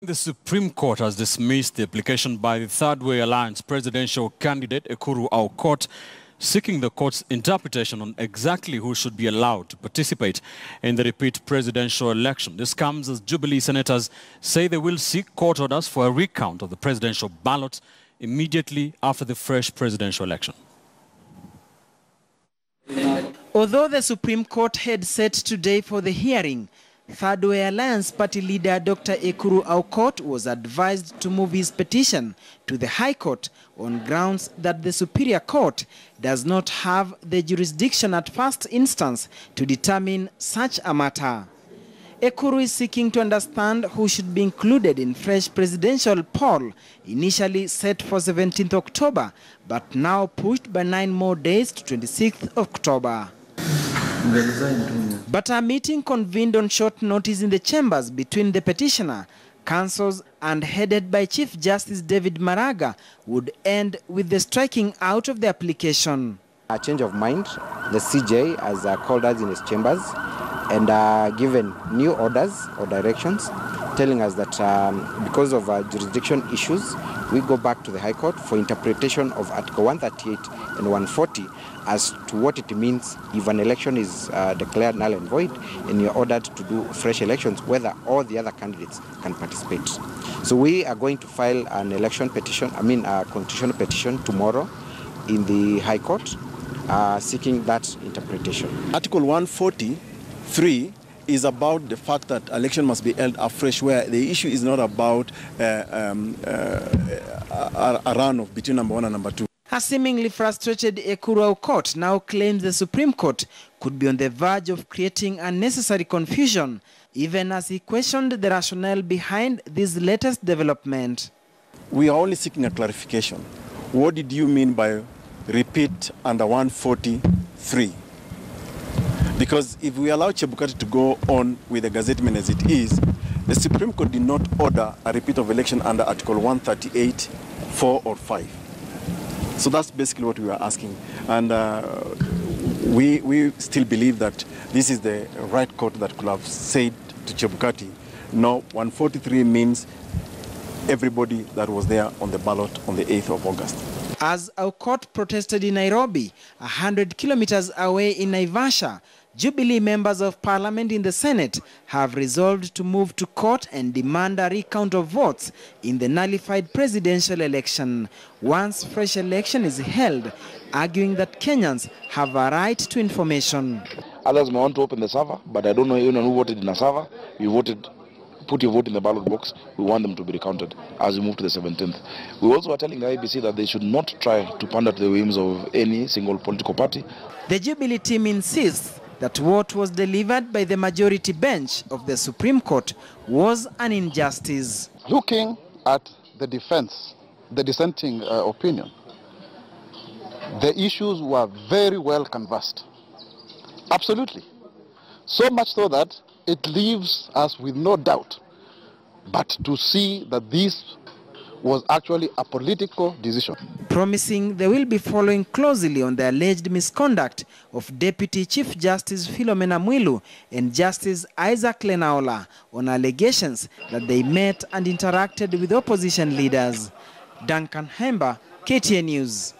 The Supreme Court has dismissed the application by the Third Way Alliance presidential candidate Ekuru Aukot, seeking the court's interpretation on exactly who should be allowed to participate in the repeat presidential election. This comes as Jubilee senators say they will seek court orders for a recount of the presidential ballot immediately after the fresh presidential election. Although the Supreme Court had set today for the hearing, Third Way Alliance party leader Dr. Ekuru Aukot was advised to move his petition to the High Court on grounds that the Superior Court does not have the jurisdiction at first instance to determine such a matter. Ekuru is seeking to understand who should be included in fresh presidential poll, initially set for 17th October, but now pushed by 9 more days to 26th October. But a meeting convened on short notice in the chambers between the petitioner, counsels, and headed by Chief Justice David Maraga would end with the striking out of the application. A change of mind, the CJ has called us in his chambers and given new orders or directions, telling us that because of jurisdiction issues, we go back to the High Court for interpretation of Article 138 and 140 as to what it means if an election is declared null and void and you're ordered to do fresh elections, whether all the other candidates can participate. So we are going to file an election petition, a constitutional petition tomorrow in the High Court, seeking that interpretation. Article 143 is about the fact that election must be held afresh, where the issue is not about a runoff between number 1 and number 2. A seemingly frustrated Ekuru Aukot now claims the Supreme Court could be on the verge of creating unnecessary confusion, even as he questioned the rationale behind this latest development. We are only seeking a clarification. What did you mean by repeat under 143? Because if we allow Chebukati to go on with the gazettement as it is, the Supreme Court did not order a repeat of election under Article 138, 4 or 5. So that's basically what we are asking. And we still believe that this is the right court that could have said to Chebukati, no, 143 means everybody that was there on the ballot on the 8th of August. As Aukot protested in Nairobi, 100 kilometers away in Naivasha, Jubilee members of parliament in the Senate have resolved to move to court and demand a recount of votes in the nullified presidential election once fresh election is held, arguing that Kenyans have a right to information. Others may want to open the server, but I don't know anyone who voted in a server. You voted, put your vote in the ballot box. We want them to be recounted as we move to the 17th. We also are telling the IBC that they should not try to pander to the whims of any single political party. The Jubilee team insists that what was delivered by the majority bench of the Supreme Court was an injustice. Looking at the defense, the dissenting opinion, the issues were very well canvassed. Absolutely. So much so that it leaves us with no doubt but to see that this was actually a political decision. Promising they will be following closely on the alleged misconduct of Deputy Chief Justice Philomena Mwilu and Justice Isaac Lenaola on allegations that they met and interacted with opposition leaders. Duncan Hemba, KTN News.